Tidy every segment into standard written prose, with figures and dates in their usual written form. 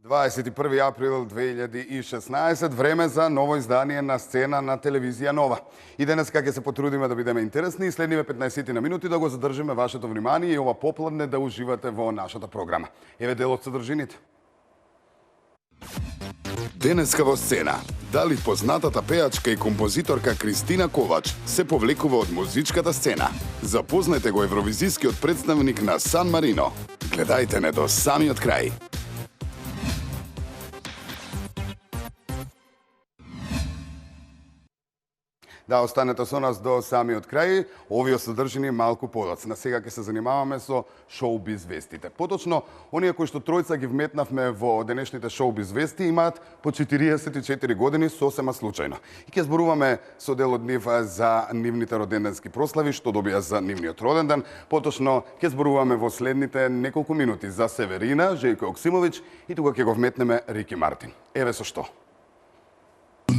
21. април 2016, време за ново издание на Сцена на телевизија Нова. И денес ќе се потрудиме да бидеме интересни и следниве 15 на минути да го задржиме вашето внимание и ова попладне да уживате во нашата програма. Еве дел од содржините. Денеска во Сцена. Дали познатата пејачка и композиторка Кристина Ковач се повлекува од музичката сцена? Запознайте го евровизискиот представник на Сан Марино. Гледајте не до самиот крај. Да, останете со нас до самиот крај. Овие содржини малку подоцна. Сега ќе се занимаваме со шоу-биз вестите. Поточно, оние кои што тројца ги вметнавме во денешните шоу-биз вести имаат по 44 години сосема случајно. И ќе зборуваме со дел од нив за нивните роденденски прослави, што добија за нивниот роденден. Поточно, ќе зборуваме во следните неколку минути за Северина, Жејко Јоксимовиќ и тука ќе го вметнеме Рики Мартин. Еве со што.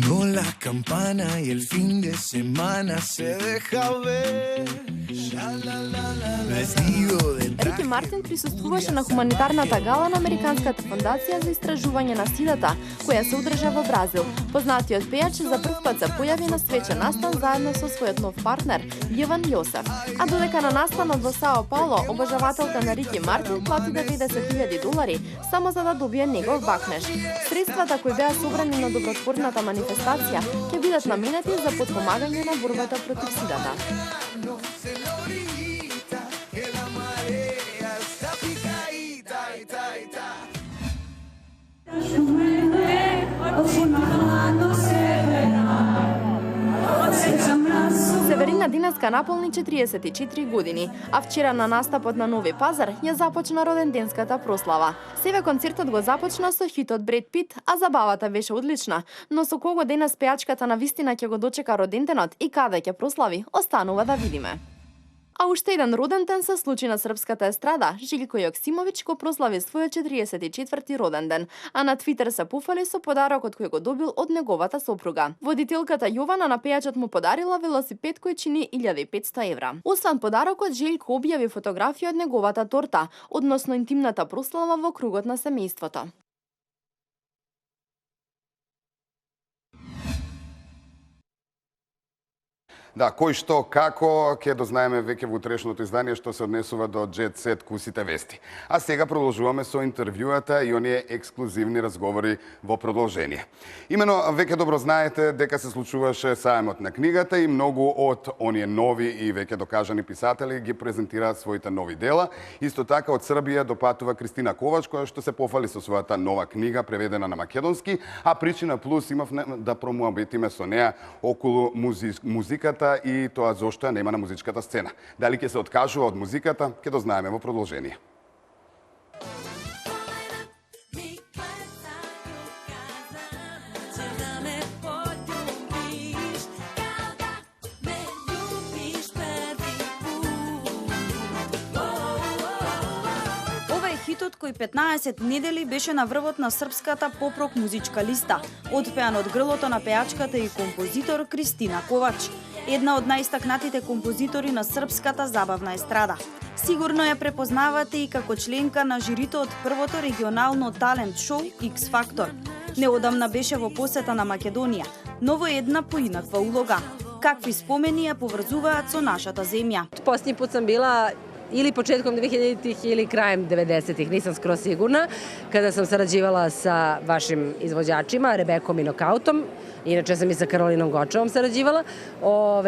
Sonó la campana y el fin de semana se deja ver. Vestido de Рики Мартин присуствуваше на хуманитарната гала на Американската фондација за истражување на сидата, која се одржа во Бразил. Познатиот пејач за прв пат се појави на свечен настан заедно со својот нов партнер, Јован Јосеф. А додека на настанот во Сао Пауло, обожавателка на Рики Мартин плати $90,000 само за да добие негов бакнеж. Средствата кои беа собрани на добротворната манифестација ќе бидат наменети за потпомагање на борбата против сидата. Северина денеска наполни 44 години, а вчера на настапот на Нови Пазар ја започна роденденската прослава. Себе концертот го започна со хитот Бред Пит, а забавата беше одлична. Но со кого денес пејачката на вистина ќе го дочека роденденот и каде ќе прослави, останува да видиме. А уште еден роденден се случи на српската естрада. Жејко Јоксимовиќ го прослави својот 44-ти роденден, а на Твитер се пофали со подарокот кој го добил од неговата сопруга. Водителката Јована на пејачот му подарила велосипед кој чини 1500 евра. Освен подарокот, Жејко објави фотографија од неговата торта, односно интимната прослава во кругот на семејството. Да, кој што, како, ќе дознаеме веќе во утрешното издание што се однесува до Jet Set кусите вести. А сега продолжуваме со интервјуата и оние ексклузивни разговори во продолжение. Имено, веќе добро знаете дека се случуваше сајмот на книгата и многу од оние нови и веќе докажани писатели ги презентираат своите нови дела. Исто така од Србија допатува Кристина Ковач, која што се пофали со својата нова книга преведена на македонски, а Причина Плюс имавме да промуабетиме со неа околу музиката и тоа зошто нема на музичката сцена. Дали ќе се откажува од музиката, ќе дознаеме во продолжение. Хитот кој 15 недели беше на врвот на српската поп-рок музичка листа, отпеан од грлото на пејачката и композитор Кристина Ковач, една од најстакнатите композитори на српската забавна естрада. Сигурно ја препознавате и како членка на жирито од првото регионално талент шоу X Factor. Неодамна беше во посета на Македонија, но во една поинаква улога. Какви спомени ја поврзуваат со нашата земја? Последни пут сам била ili početkom 2000-ih ili krajem 90-ih, nisam skoro sigurna, kada sam sarađivala sa vašim izvođačima, Rebekom i Nokautom. Inače sam i sa Karolinom Gočevom sarađivala.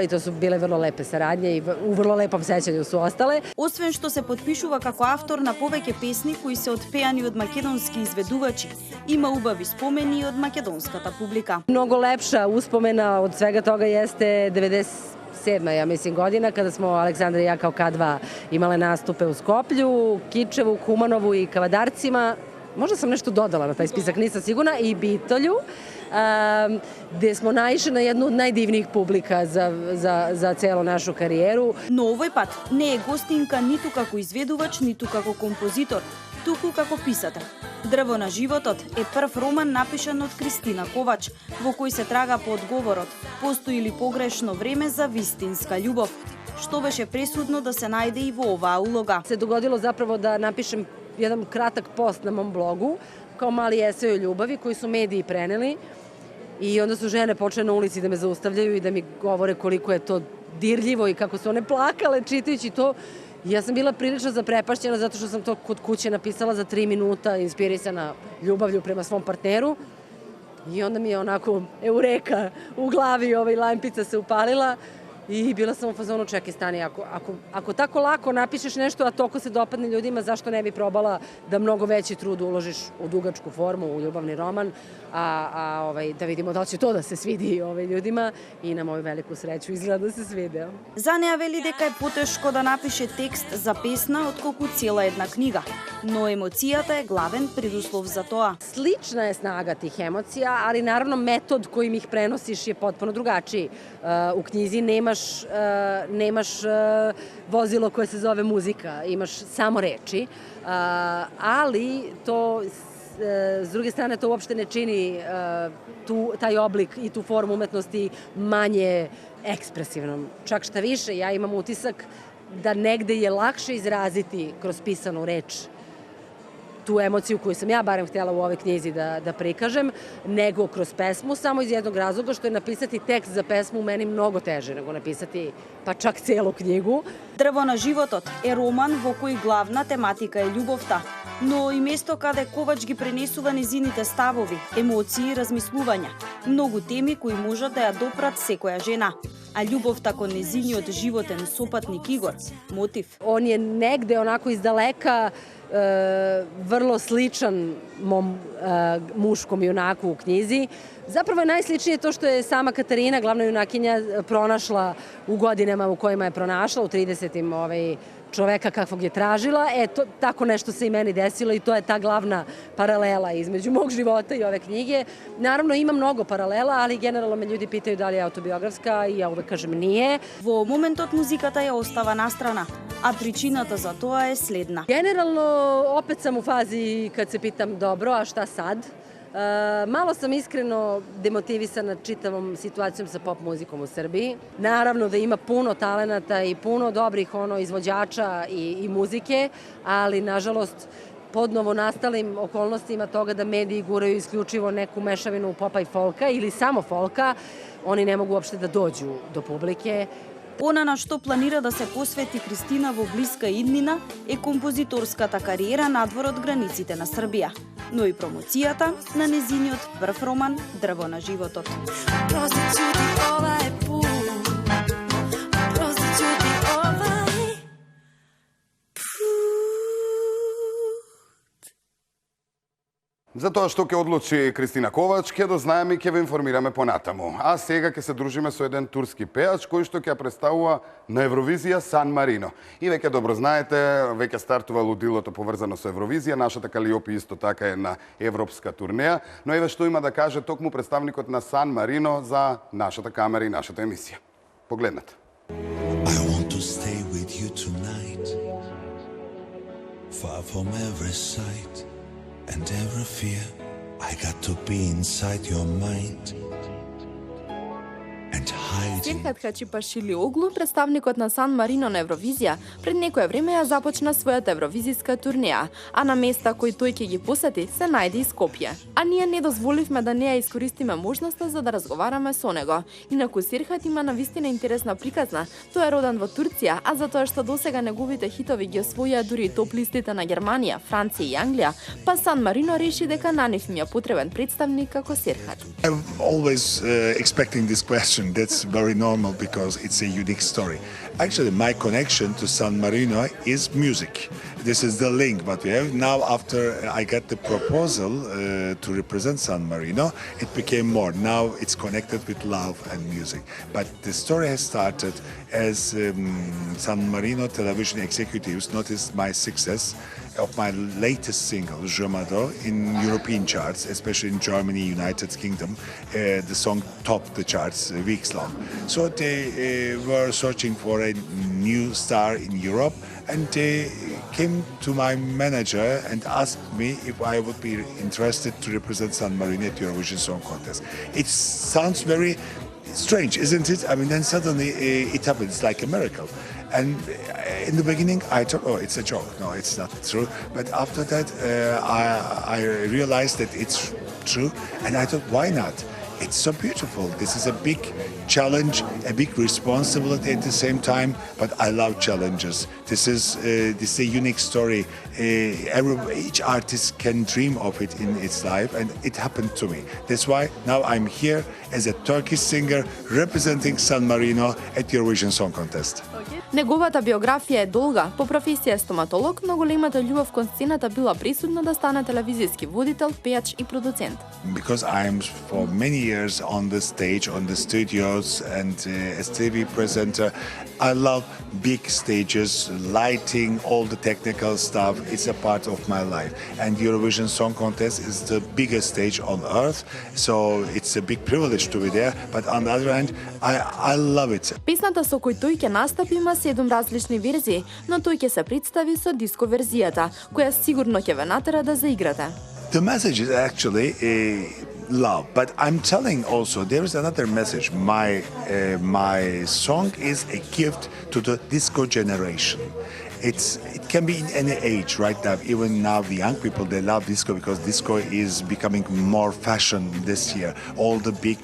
To su bile vrlo lepe saradnje i u vrlo lepom sećanju su ostale. Освен што се потпишува како автор на повеќе песни кои се отпеани од македонски изведувачи, има убави спомени од македонската публика. Mnogo lepša uspomena od svega toga jeste 97. ja mislim godina kada smo Aleksandra i ja kao K2 imale nastupe u Skoplju, Kičevu, Kumanovu i Kavadarcima. Možda sam nešto dodala na taj spisak, nisam sigurna, i Bitolju, gde smo naišli na jednu od najdivnijih publika za celu našu karijeru. Но овој пат не е гостинка ниту како изведувач, ниту како композитор, туку како писател. Дрво на животот е прв роман напишан од Кристина Ковач, во кој се трага по одговорот постои ли погрешно време за вистинска љубов, што беше пресудно да се најде и во оваа улога. Se dogodilo zapravo da napišem jedan kratak post na mom blogu kao mali esej o ljubavi koji su mediji preneli i onda su žene počele na ulici da me zaustavljaju i da mi govore koliko je to dirljivo i kako su one plakale čitajući to. I ja sam bila prilično zaprepašćena zato što sam to kod kuće napisala za 3 minuta, inspirisana ljubavlju prema svom partneru. I onda mi je onako eureka u glavi, lampica se upalila i bila sam u fazonu, čekaj, stani, ako tako lako napišeš nešto, a toliko se dopadne ljudima, zašto ne bi probala da mnogo veći trud uložiš u dugačku formu, u ljubavni roman, da vidimo da li će to da se svidi ljudima i na moju veliku sreću izgleda da se svide. За неа вели дека е потешко да напише текст за песна отколку цела една книга, но емоцијата е главен предуслов за тоа. Slična je snaga tih emocija, ali naravno metod kojim ih prenosiš je potpuno drugačiji. U knjizi nemaš vozilo koje se zove muzika, imaš samo reči, ali to s druge strane to uopšte ne čini taj oblik i tu formu umetnosti manje ekspresivnom. Čak šta više, ja imam utisak da negde je lakše izraziti kroz pisanu reč tu emociju koju sam ja barem htjela u ovoj knjizi da prikažem, nego kroz pesmu, samo iz jednog razloga što je napisati tekst za pesmu meni mnogo teže nego napisati pa čak celu knjigu. Дрво на животот е роман во кој главна тематика е љубовта, но и место каде Ковач ги пренесува незините ставови, емоции и размислувања, многу теми кои можат да ја допрат секоја жена. А љубовта кон незиниот животен сопатник Игор, мотив. On je negde onako iz daleka vrlo sličan mom muškom junaku u knjizi. Zapravo je najsličnije to što je sama Katarina, glavna junakinja, pronašla u godinama u kojima je pronašla, u 30-im čoveka kakvog je tražila. Tako nešto se i meni desilo i to je ta glavna paralela između mog života i ove knjige. Naravno, ima mnogo paralela, ali generalno me ljudi pitaju da li je autobiografska i ja uvek kažem nije. Во моментот музиката ја остава настрана, а причината за тоа е следна. Generalno, opet sam u fazi kad se pitam dobro, a šta sad? Malo sam iskreno demotivisana čitavom situacijom sa pop muzikom u Srbiji. Naravno da ima puno talenata i puno dobrih izvođača i muzike, ali nažalost pod novonastalim okolnostima toga da mediji guraju isključivo neku mešavinu popa i folka ili samo folka, oni ne mogu uopšte da dođu do publike. Она на што планира да се посвети Кристина во блиска иднина е композиторската кариера надвор од границите на Србија, но и промоцијата на незиниот прв роман Дрво на животот. За тоа што ќе одлучи Кристина Ковач, ќе дознаеме и ќе ве информираме понатаму. А сега ќе се дружиме со еден турски пеач кој што ќе представува на Евровизија Сан Марино. И веќе добро знаете, веќе стартува лудилото поврзано со Евровизија, нашата Калиопи исто така е на европска турнеја, но еве што има да каже токму представникот на Сан Марино за нашата камера и нашата емисија. Погледнете. I want to stay with you tonight, far from every sight and every fear. I got to be inside your mind and hiding. Сирхат Хачипашилиоглу, представникот на Сан Марино на Евровизија, пред некое време ја започна својата евровизиска турнеја, а на места кои тој ќе ги посети се најде и Скопје. А ние не дозволивме да не ја искористиме можноста за да разговараме со него. Инаку Сирхат има навистина интересна приказна. Тој е роден во Турција, а затоа што досега неговите хитови ги освоија дури и топ листите на Германија, Франција и Англија, па Сан Марино реши дека на нив ми е потребен представник како Сирхат. I'm always expecting this question. That's very normal because it's a unique story. Actually, my connection to San Marino is music. This is the link that we have. Now, after I got the proposal to represent San Marino, it became more. Now it's connected with love and music. But the story has started as San Marino television executives noticed my success of my latest single, Je m'adore, in European charts, especially in Germany, United Kingdom. The song topped the charts weeks long. So they were searching for a new star in Europe, and they came to my manager and asked me if I would be interested to represent San Marino at Eurovision Song Contest. It sounds very strange, isn't it? I mean, then suddenly it happens like a miracle. And in the beginning, I thought, oh, it's a joke. No, it's not true. But after that, I realized that it's true. And I thought, why not? It's so beautiful. This is a big challenge, a big responsibility at the same time, but I love challenges. This is a unique story. Each artist can dream of it in its life, and it happened to me. That's why now I'm here as a Turkish singer representing San Marino at Eurovision Song Contest. Неговата биографија е долга. По професија е стоматолог, но големата љубов кон сцената била присутна да стане телевизиски водител, пејач и продуцент. Because I'm for many years on the stage, on the studios, and as TV presenter, I love big stages, lighting, all the technical stuff. It's a part of my life. And Eurovision Song Contest is the biggest stage on earth, so it's a big privilege to be there. But on the other hand, I love it. Песната со кој тој ќе настапи има 7 различни верзии, но тој ќе се представи со диско верзијата, која сигурно ќе ве натера да заиграте. The message is actually love, but I'm telling also there is another message. My song is a gift to the disco generation. It can be in any age right now. Even now, the young people, they love disco because disco is becoming more fashion this year. All the big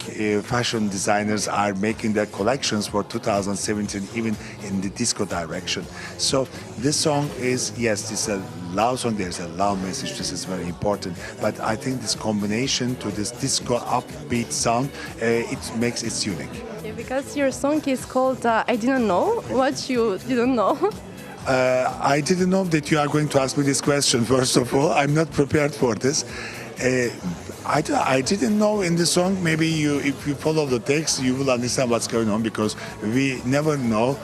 fashion designers are making their collections for 2017, even in the disco direction. So this song is, yes, it's a love song. There's a love message. This is very important. But I think this combination to this disco upbeat sound, it makes it unique. Yeah, because your song is called I Didn't Know What You Didn't Know. I didn't know that you are going to ask me this question, first of all. I'm not prepared for this. I didn't know in the song, maybe if you follow the text, you will understand what's going on, because we never know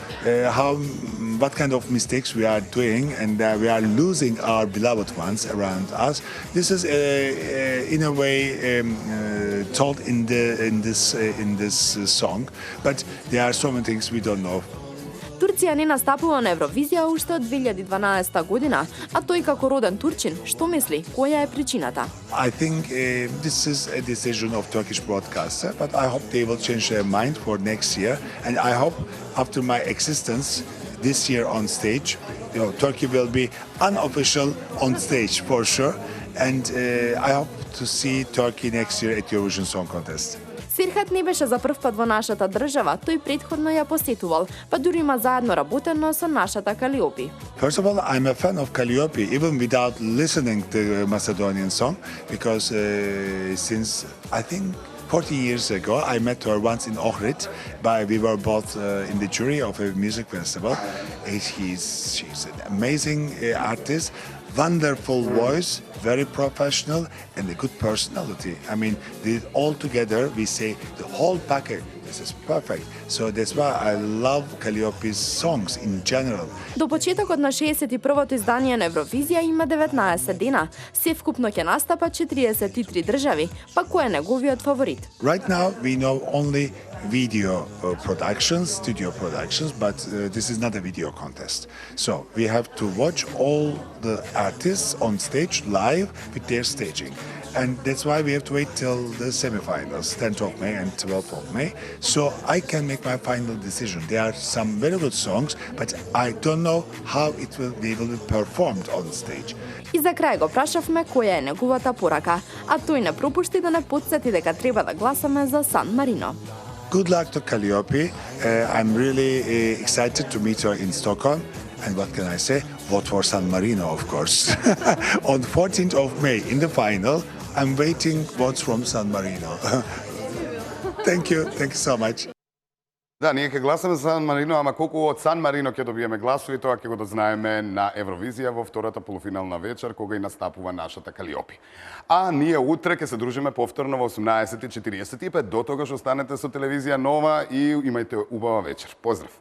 what kind of mistakes we are doing, and we are losing our beloved ones around us. This is in a way told in this song, but there are so many things we don't know. Турција не настапува на Евровизија уште од 2012 година, а тој како роден турчин, што мисли, која е причината? I think this is a decision of Turkish broadcaster, but I hope they will change their mind for next year, and I hope after my existence this year on stage, Turkey will be unofficial on stage for sure, and I hope to see Turkey next year at Eurovision Song Contest. Серхат не беше за прв пат во нашата држава, тој претходно ја посетувал, па дури има заедно работено со нашата Калиопи. First of all, I'm a fan of Calliope, even without listening to the Macedonian song, because since I think 40 years ago, I met her once in Ohrid. We were both in the jury of a music festival. She's an amazing artist, wonderful voice, very professional, and a good personality. I mean, all together, we say the whole package. This is perfect. So that's why I love Calliope's songs in general. До почетокот на 61-то издание на Евровизија има 19 дена. Севкупно ќе настапат 43 држави, па кој е неговиот фаворит? Right now, we know only video productions, studio productions, but this is not a video contest. So we have to watch all the artists on stage live with their staging. And that's why we have to wait till the semifinals, 10th of May and 12th of May, so I can make my final decision. There are some very good songs, but I don't know how it will be performed on stage. И за крај го прашавме која е неговата порака, а тој не пропушти да не потсети дека треба да гласаме за Сан Марино. Good luck to Calliope. I'm really excited to meet her in Stockholm. And what can I say? Vote for San Marino, of course. On 14th of May, in the final, I'm waiting votes from San Marino. Thank you so much. Да, ние ќе гласаме за Сан Марино, ама колку од Сан Марино ќе добиеме гласови, тоа ќе го дознаеме на Евровизија во втората полуфинална вечер, кога и настапува нашата Калиопи. А ние утре ќе се дружиме повторно во 18:45. До тогаш останете со телевизија Нова и имајте убава вечер. Поздрав!